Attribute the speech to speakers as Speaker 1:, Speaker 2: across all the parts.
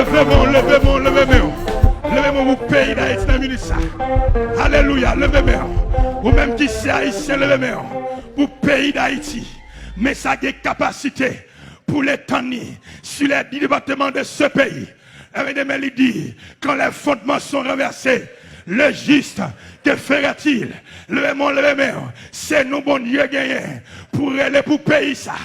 Speaker 1: Levez-moi, levez-moi, levez-moi. Levez-moi mon pays d'Haïti dans minute ça. Alléluia, levez-moi. Ou même qui c'est haïtien, levez-moi. Pour pays d'Haïti. Mais ça a des capacités pour les tenir sur les 10 départements de ce pays. Il dit, quand les fondements sont renversés, le juste, que fera-t-il? Levez-moi, levez-moi. C'est nous, bon Dieu, gagné pour aller pour pays ça.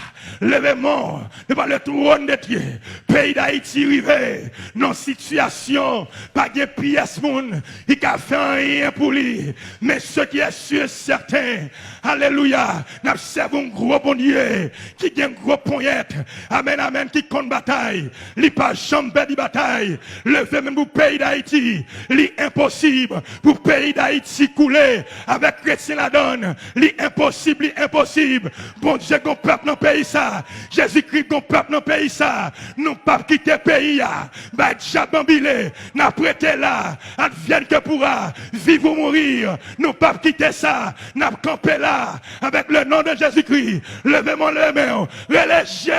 Speaker 1: Levez-moi devant le trône de Dieu. Pays d'Haïti rivé. Non situation. Pas de pièce moun. Il a fait rien pour lui. Mais ce qui est sûr et certain. Alléluia. Nous servons un gros bon Dieu. Qui a un gros poignette. Amen, amen. Qui compte bataille. Il pas jamais de bataille. Levez même pour pays d'Haïti. L'impossible. Pour pays d'Haïti couler. Avec chrétien la donne. L'impossible, l'impossible. Bon Dieu, qu'on peuple dans le pays ça. Jésus-Christ, qu'on peuple dans le pays ça. Nous pas quitter le pays là. Bah, Jabambilé, n'a prêté là. Advienne que pourra. Vivre ou mourir. Nous pas quitter ça. N'a campé là. Avec le nom de Jésus-Christ. Levez-moi les mains. Relâchez.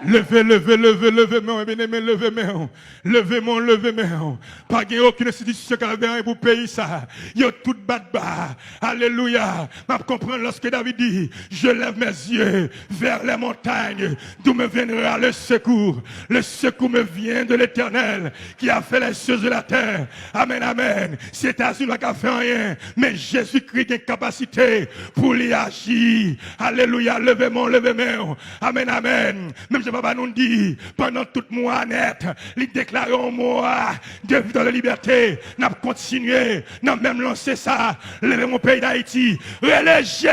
Speaker 1: Levez, levez, levez, levez, moi, bien-aimé, levez, moi. Levez, moi, levez, moi. Pas qu'il y ait aucune institution qui a bien pour payer ça. Il y a tout bas de bas. Alléluia. Je comprends lorsque David dit, je lève mes yeux vers les montagnes, d'où me viendra le secours. Le secours me vient de l'Éternel, qui a fait les choses de la terre. Amen, amen. C'est États-Unis qui a fait rien, mais Jésus-Christ a une capacité pour y agir. Alléluia. Levez, moi, levez, moi. Amen, amen. Même Papa nous dit, pendant toute mois net, il déclare un mois de vie dans la liberté. N'a continué, n'a même lancé ça. Levez mon pays d'Haïti. Relâchez!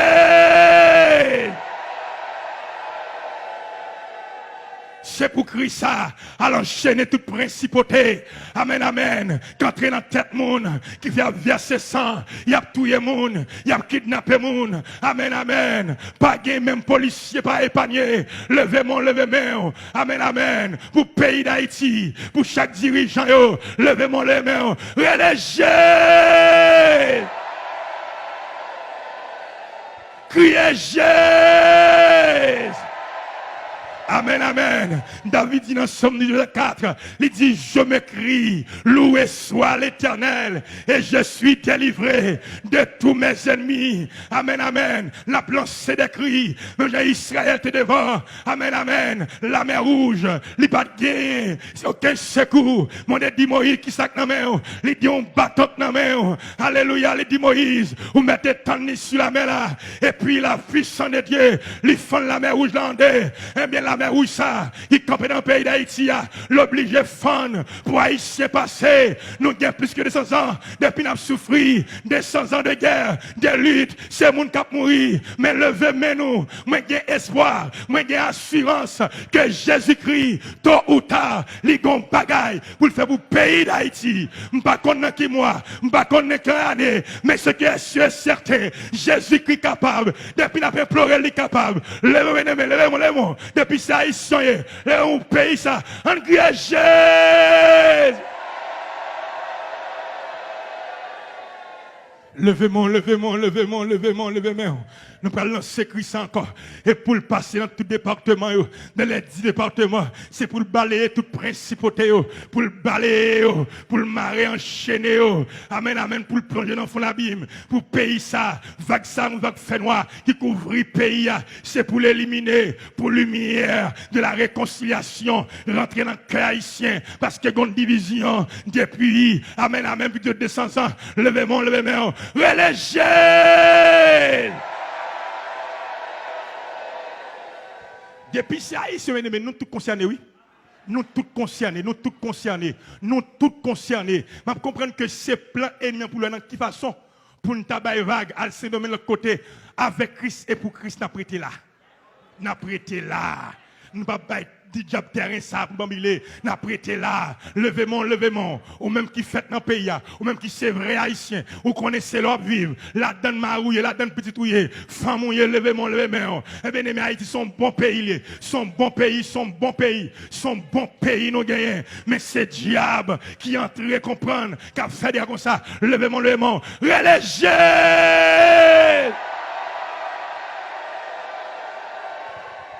Speaker 1: C'est pour Christ ça, à l'enchaîner toute principauté. Amen, amen. Qu'entrer dans la tête monde, qui vient verser sang, il y a tué monde, il y a kidnappé monde. Amen, amen. Pas gain même policier, pas épargné. Levez-moi, levez-moi. Amen, amen. Pour le pays d'Haïti, pour chaque dirigeant, levez-moi les mains. Relâchez! Criez Jésus! Amen, amen. David dit dans Somme 4, il dit, je m'écris, loué soit l'Éternel, et je suis délivré de tous mes ennemis. Amen, amen. La lancé des cris, mais Israël te devant. Amen, amen. La mer rouge, il n'y a pas de gain, aucun secours. Mon dit Moïse qui sac dans la main, il dit on bâton dans la main. Alléluia, il dit Moïse, vous mettez tannis sur la mer là, et puis la puissance de Dieu, il font la mer rouge là, eh bien la mer rouge ça, il campe dans le pays d'Haïti, l'obligé fan pour Haïtien passer. Nous avons plus que 200 ans, depuis nous avons souffert, 200 ans de guerre, de lutte, c'est mon cap mourir. Mais levez nous, moi j'ai espoir, moi j'ai assurance que Jésus-Christ, tôt ou tard, il y a un bagaille pour le faire pour le pays d'Haïti. Je ne sais pas qui moi, je ne sais pas quelle année, mais ce qui est sûr et certain, Jésus-Christ est capable, depuis nous avons imploré, il est capable. Levez-moi, depuis ça, haïtien, le pays ça, en Jésus. Levez-moi, levez-moi, levez-moi, levez-moi, levez-moi. Nous allons lancer Christ encore. Et pour le passer dans tout département, dans les 10 départements, c'est pour le balayer toute principauté, pour le balayer, pour le marrer enchaîné. Amen, amen, pour le plonger dans le fond de l'abîme. Pour payer ça, vague ça, vague fait noir, qui couvre le pays. C'est pour l'éliminer, pour lumière de la réconciliation, rentrer dans le cœur haïtien, parce qu'il y a une division depuis, amen, amen, plus de 200 ans. Levez-moi, levez-moi. Relâchez! Depuis ça, mais nous tous concernés, oui. Nous tous concernés, nous tous concernés, nous tous concernés. Je comprends que c'est plein ennemi pour le qui façon pour nous tabailler vague, à se nommer de l'autre côté, avec Christ et pour Christ, n'a prêté là. N'a prêté là. Nous ne pouvons pas dit diable terrain ça pour bambiler n'a prêté là levez-moi ou même qui fait dans le pays ou même qui c'est vrai haïtien ou connaissez leur vivre la donne marouille la donne petite ouille femme ouille levez-moi eh bien mais Haïti son bon pays son bon pays nous gagnons mais c'est diable qui entre comprendre qu'a fait dire comme ça levez-moi relâchez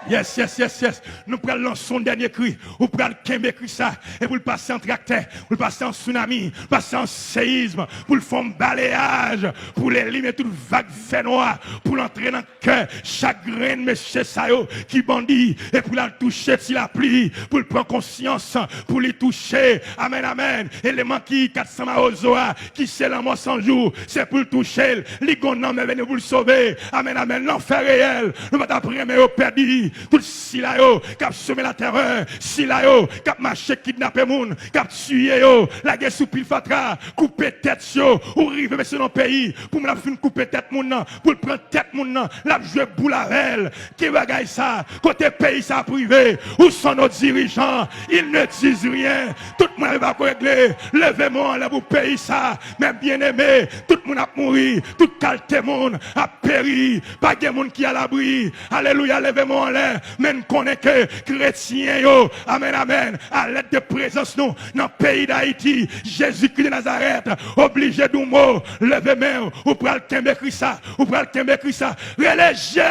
Speaker 1: Yes, yes, yes, yes. Nous prenons lancer son dernier cri. Ou prenons le cri ça. Et pour le passer en tracteur, pour le passer en tsunami, passer en séisme, pour le faire un balayage, pour l'éliminer toute vague fait noir, pour l'entrer dans le cœur, chaque grain de monsieur Sayo qui bandit, et pour la toucher s'il a pris, pour le prendre conscience, pour les toucher. Amen, amen. Élément qui 400 maozoa, qui c'est la mort 100 jours, c'est pour le toucher. Les gonds mais venez vous le sauver. Amen, amen. L'enfer réel. Nous va t'apprendre au perdu. Tout si là yo, qui a semé la terreur, si là yo, qui a marché, kidnappé moun, qui a tué yo, la guerre sous pile fatra, couper tête yo, ou rive mais c'est dans le pays, pour me la fin couper tête moun nan, pour prendre tête moun nan, la jouer boule à elle, qui bagaille ça, côté pays ça privé, où sont nos dirigeants, ils ne disent rien, tout le monde va régler, levez-moi là pour pays ça, mais bien aimé, tout le monde a mouru, tout qualité monde a péri, pas de monde qui a l'abri, alléluia, levez-moi là. Mais nous connaissons que chrétiens, yo, amen, amen, à l'aide de présence, nous, dans le pays d'Haïti, Jésus-Christ de Nazareth, obligé d'un mot, levez main, ou pral kembe Christa, ou pral kembe Christa, relégez!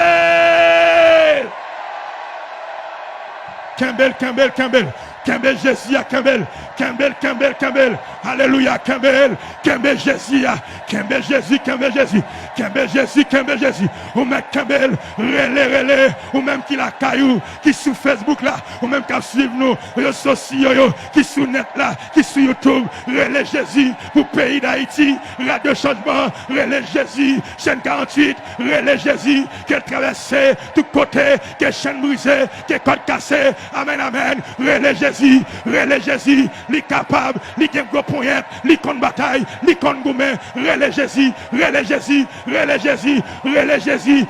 Speaker 1: Kembel Jésus, Kembel, alléluia, Kembel Jésus, ou même Kembel, relais, ou même qui la caillou, qui sur Facebook là, ou même qui suivre nous, les sociaux, qui sur net là, qui sur YouTube, relais Jésus, pour pays d'Haïti, Radio Changement, relais Jésus, chaîne 48, relais Jésus, qu'elle traverse tout côté, qu'elle chaîne brisée, qu'elle code cassé, amen, relais Jésus, li capable, li gen gros poignet, li kon bataille, li kon goumé, relais Jésus, Jésus.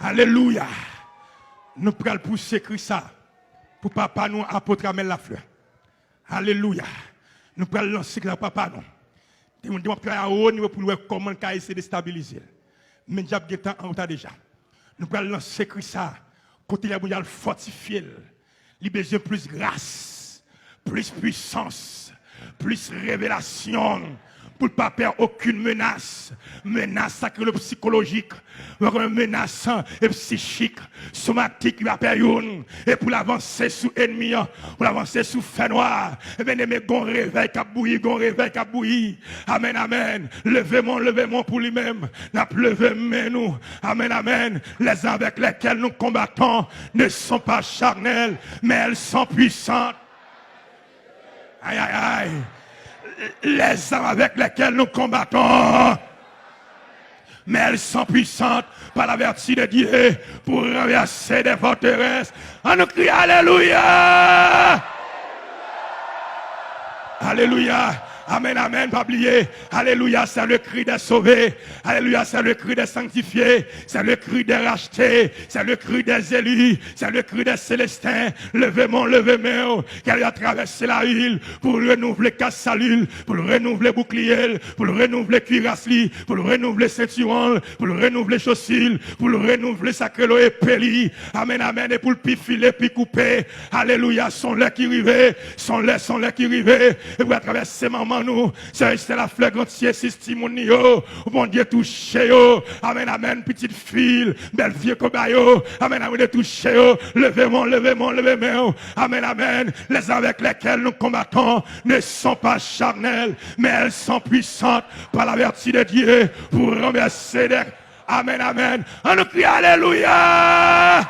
Speaker 1: Alléluia. Nous prenons pousser Christ ça pour papa nous apôtre Amel la fleur. Alléluia. Nous prenons lancer la papa nous. Nous devons travailler à haut niveau pour voir comment essayer de stabiliser. Mais diable est en retard déjà. Nous prenons lancer Christ ça. Côté la mondiale fortifié. Il besoin plus grâce, plus puissance, plus révélation. Pour ne pas perdre aucune menace psychologique, menace psychique, somatique, et pour l'avancer sous ennemi, pour l'avancer sous fait noir, et bien aimé, gon réveil qui bouilli, amen, levez-moi pour lui-même, n'a pleuvé nous, amen, les armes avec lesquelles nous combattons ne sont pas charnelles, mais elles sont puissantes, aïe, les armes avec lesquelles nous combattons, mais elles sont puissantes par la vertu de Dieu pour renverser des forteresses. On nous crie Alléluia! Alléluia! Amen, pas oublier. Alléluia, c'est le cri des sauvés. Alléluia, c'est le cri des sanctifiés. C'est le cri des rachetés. C'est le cri des élus. C'est le cri des célestins. Levez-moi, qu'elle a traversé la île pour renouveler Cassalul, pour renouveler bouclier, pour renouveler cuirassli, pour renouveler ceinturon, pour renouveler chaussures, pour renouveler sacrelo et péli. Amen, et pour le pifiler, puis couper. Alléluia, sont les qui rivaient, sont les qui rivaient. Et pour traverser maman nous, c'est la fleur gantier, c'est Timonio, bon Dieu touché yo, amen, petite fille, belle vieux cobayo, amen, touché yo, levez-moi, amen, les armes avec lesquelles nous combattons ne sont pas charnelles, mais elles sont puissantes par la vertu de Dieu pour renverser des... Amen, on nous crie Alléluia!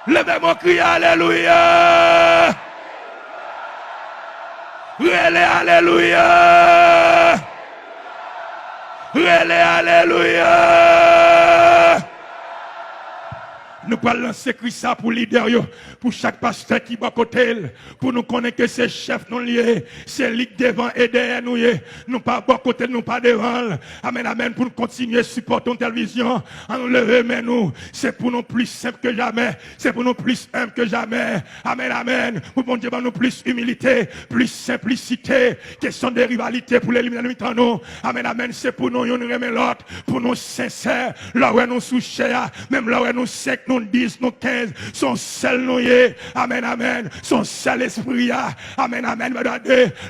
Speaker 1: Levez-moi, crie Alléluia! Alléluia! Nous pouvons lancer Christ pour leader, pour chaque pasteur qui va côté, pour nous connaître que c'est chef non lié, c'est lui devant et derrière nous. Nous pas à côté, nous pas devant. Amen, pour nous continuer à supporter la télévision, à nous lever, mais nous, c'est pour nous plus simple que jamais, c'est pour nous plus humble que jamais. Amen, pour bon Dieu, nous plus humilité, plus simplicité, question de rivalité pour l'éliminer de nous. Amen, c'est pour nous, nous remet l'autre, pour nous sincères, là où nous souchons, même là où nous sec, nous nous 10, nous 15, son seul nous y est. Amen, amen. Son seul esprit. Amen, amen.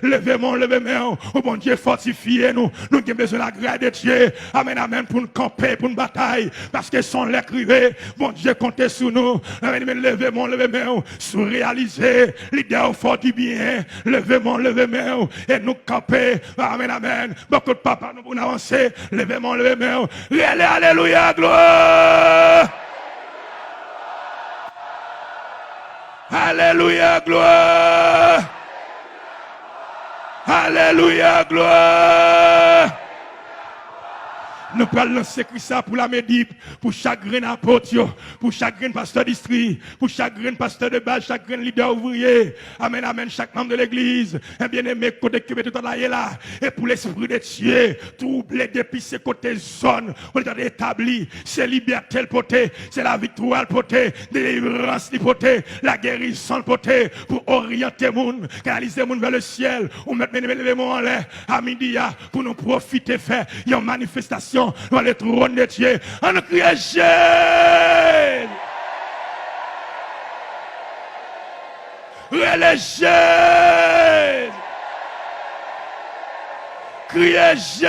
Speaker 1: Levez-moi, levez-moi. Oh bon Dieu, fortifiez nous. Nous avons besoin de la grâce de Dieu. Amen, amen. Pour nous camper, pour nous bataille. Parce que son l'écrivé. Bon Dieu, comptez sur nous. Amen, amen. Levez-moi, levez-moi. Sous réaliser l'idée fort du bien. Levez-moi, levez-moi. Et nous camper. Amen, amen. Beaucoup de papa, nous pour avancer. Levez-moi, levez-moi. Alléluia, gloire. Alléluia, gloire. Alléluia, gloire. Nous pouvons lancer Christ pour la médip, pour chaque grain apôtre, pour chaque grain pasteur district, pour chaque grain pasteur de base, chaque grain leader ouvrier. Amen, amen, chaque membre de l'église. Un bien-aimé côté qui est tout là. Et pour l'esprit de Dieu, troublé depuis ces côtés zones, on est établi. C'est liberté le poté, c'est la victoire le poté, délivrance le poté, la guérison le poté, pour orienter le monde, canaliser le monde vers le ciel. On met les mots en l'air à midi pour nous profiter, faire une manifestation dans le trône de Dieu. On crie Jésus. Religieuse. Criez Jésus.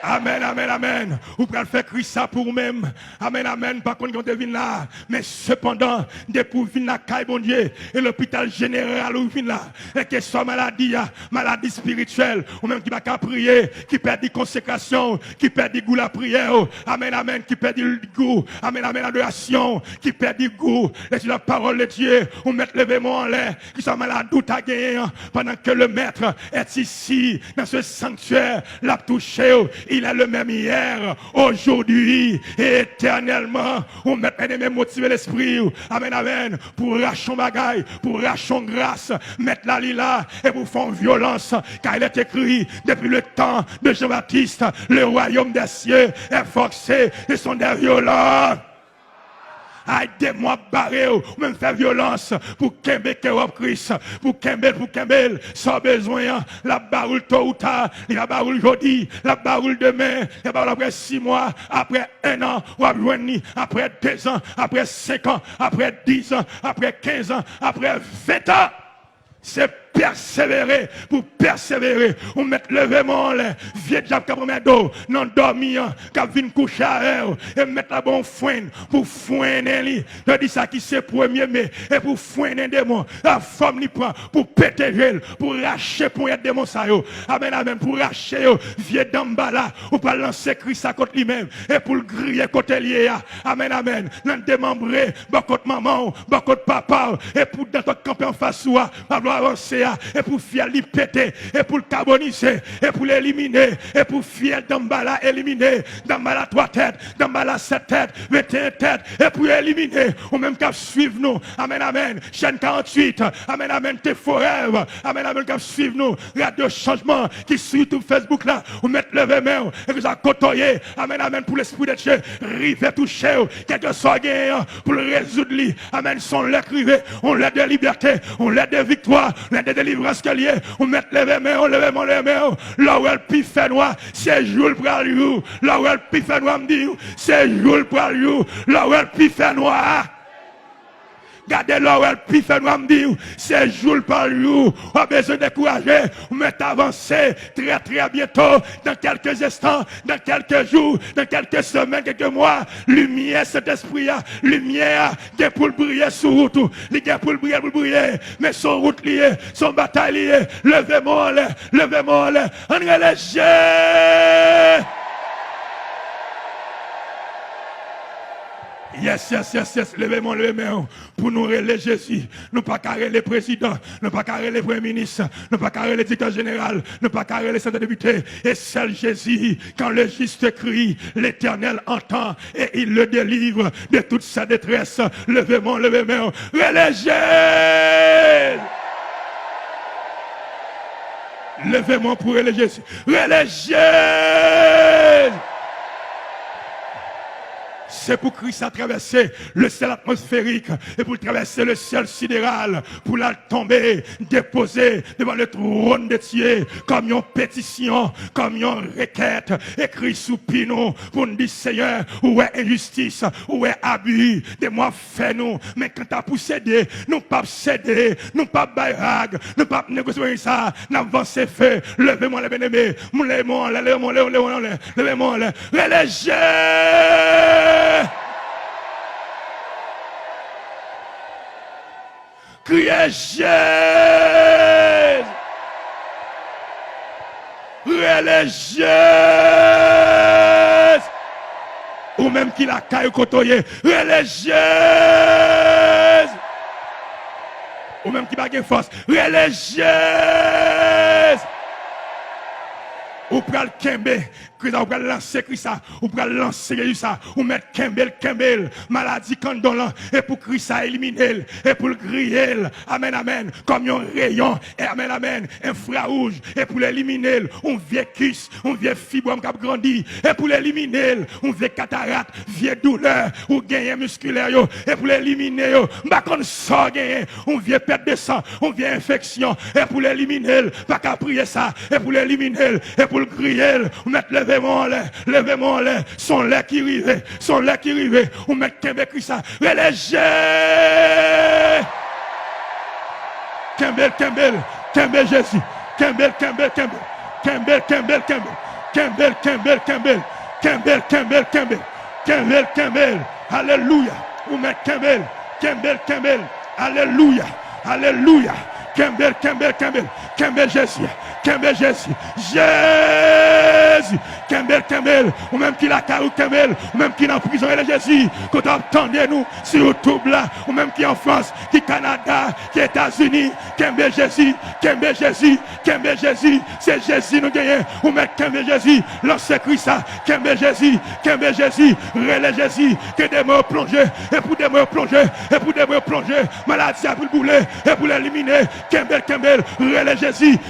Speaker 1: Amen, amen, amen. Vous pouvez faire crier ça pour vous-même. Amen, amen. Par contre, quand vous venez là. Mais cependant, depuis que vous venez là, bon Dieu, et l'hôpital général où vous venez là, et que ce soit maladie spirituelle, ou même qui va qu'à prier, qui perd des consécrations, qui perd du goût la prière. Amen, amen. Qui perd du goût. Amen, amen, l'adoration. Qui perd du goût. Et la parole de Dieu, ou mettre le vémo en l'air, qui soit malade tout à gagner, pendant que le maître est ici, dans ce sanctuaire, l'a touché. Il est le même hier, aujourd'hui et éternellement. On met même motiver l'esprit. Amen, amen. Pour racheter bagaille, pour racheter grâce, mettre la lila et pour faire violence. Car il est écrit depuis le temps de Jean-Baptiste, le royaume des cieux est forcé et sont des violents. Aidez-moi barrer ou même faire violence pour Kembe Christ, pour Kembe, sans besoin, la baroule tôt ou tard, la baroule aujourd'hui, la baroule demain, la baroule après 6 mois, après 1 an, ou après 2 ans, après 5 ans, après 10 ans, après 15 ans, après 20 ans. C'est persévérer, pour persévérer. On met le vément en l'air, vieux diable qui a promis d'eau, non dormir, qui a vu coucher à elle, et mettre la bonne foine, pour foiner lui. Je dis ça qui c'est premier, mais, et pour foiner un démon, la femme lui prend, pour péter elle, pour racher pour un démon ça yo. Amen, amen, pour racher yo, vieux d'ambala, ou pas lancer Christ à côté lui-même, et pour le griller côté lié. Amen, amen, l'en démembrer, beaucoup de maman, beaucoup de papa, et pour dans ton camp en face soi, pas avancer. Et pour faire lui péter, et pour le carboniser, et pour l'éliminer, et pour faire d'Ambala éliminer, d'Ambala 3 têtes, d'Ambala 7 têtes, 21 têtes, et pour éliminer, ou même qu'à suivre nous, amen, amen, chaîne 48, amen, amen, t'es forever, amen, amen, qu'à suivre nous, radio changement, qui suit tout Facebook là, ou mettre le main, et vous a côtoyé, amen, amen, pour l'esprit de Dieu, rive toucher, quelque soit gagnant, pour le résoudre, amen, son l'écrivé, on l'aide de liberté, on l'aide de victoire, de délivrance qu'elle y est, on met les mains, on lève les mains, là où elle piffe fait noir, c'est jour pour lui, là où elle piffe fait noir, me dit, c'est jour pour lui, là où elle piffe fait noir. Gardez là où elle piffe noir, me dit, c'est jour pour lui, on a besoin de décourager, on met avancer très très bientôt, dans quelques instants, dans quelques jours, dans quelques semaines, quelques mois, lumière cet esprit, lumière, qui est pour le briller sur route, il est pour le briller, mais son route liée, son bataille liée, levez-moi là, on relège. Yes, levez-moi, pour nous relayer Jésus. Nous pas carrer les présidents, nous pas carrer les premiers ministres, nous pas carrer les directeurs généraux, nous pas carrer les sénateurs députés. Et seul Jésus, quand le juste crie, l'Éternel entend et il le délivre de toute sa détresse. Levez-moi, relayez. Levez-moi pour relayer Jésus. Relayez. C'est pour Christ à traverser le ciel atmosphérique et pour traverser le ciel sidéral, pour la tomber, déposer devant le trône de Dieu, comme une pétition, comme une requête, écrit sous pinon, pour nous dire, Seigneur, où est injustice, où est abus, de moi fais-nous, mais quand t'as pour céder, nous pas céder, nous pas baïrag, nous pas négocier ça, n'avancez fait, levez-moi les bien-aimés, levez-moi, levez-moi, relégez! Criez Jésus! Relégez! Ou même qui la caille côtoyer, relégez! Ou même qui bague force, relégez! Ou pral kembe, Christ ou pral lancer Christ ou pral lancer Jésus ça, ou mettre kembel, maladie candolant, et pour Christ ça éliminer, et pour le griller, amen, amen, comme un rayon, et amen, amen, un rouge, et pour l'éliminer, on vieux kiss, on vieux fibrome qui a grandi, et pour l'éliminer, on vieux cataracte, vieux douleur, ou gagner musculaire, et pour l'éliminer, pas qu'on sort gagner, on vieux perte de sang, on vieux infection, et pour l'éliminer, pas qu'à prier ça, et pour l'éliminer, et pour le griller, on met levez-moi là, son lait qui rive, on met Kembe Christ, relégez! Kembe Jésus, Kembe, alléluia, on met Kembe, alléluia, alléluia, Kembe Jésus, Jésus, Kembel, ou même qui la carou Kembel, ou même qui est en prison, et Jésus, quand attendez nous sur YouTube là, ou même qui en France, qui Canada, qui États-Unis, Kembel Jésus, c'est Jésus nous gagnons, ou même Kembel Jésus, lancez Christ, Kembel Jésus, relais Jésus, que des mots plongés, et pour des mots plongés, maladie à pour le bouler, et pour l'éliminer, Kembel, relais Jésus,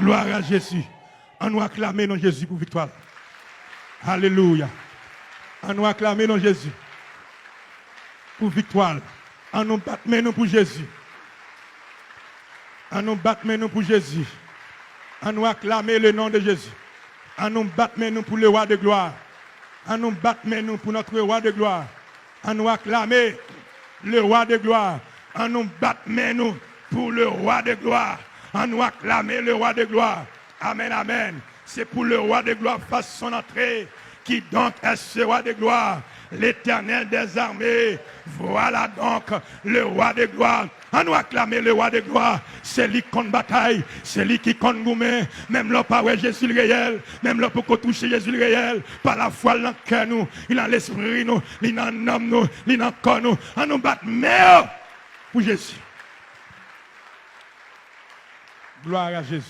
Speaker 1: gloire à Jésus. On nous acclamer dans Jésus pour victoire. Alléluia. On nous acclamer dans Jésus pour victoire. On nous battre nous pour Jésus. On nous battre nous pour Jésus. On nous acclamer le nom de Jésus. On nous battre nous pour le roi de gloire. On nous battre nous pour notre roi de gloire. On nous acclamer le roi de gloire. On nous battre nous pour le roi de gloire. On nous acclamer le roi de gloire. Amen, amen. C'est pour le roi de gloire fasse son entrée. Qui donc est ce roi de gloire? L'Éternel des armées. Voilà donc le roi de gloire. On nous acclamer le roi de gloire. C'est lui qui compte bataille. C'est lui qui compte gourmet. Même là, pas Jésus le réel. Même là, pour qu'on touche Jésus le réel. Par la foi, dans le cœur nous. Il a l'esprit nous. Il a l'âme nous. Il a le corps nous. On nous bat mais pour Jésus. Gloire à Jésus.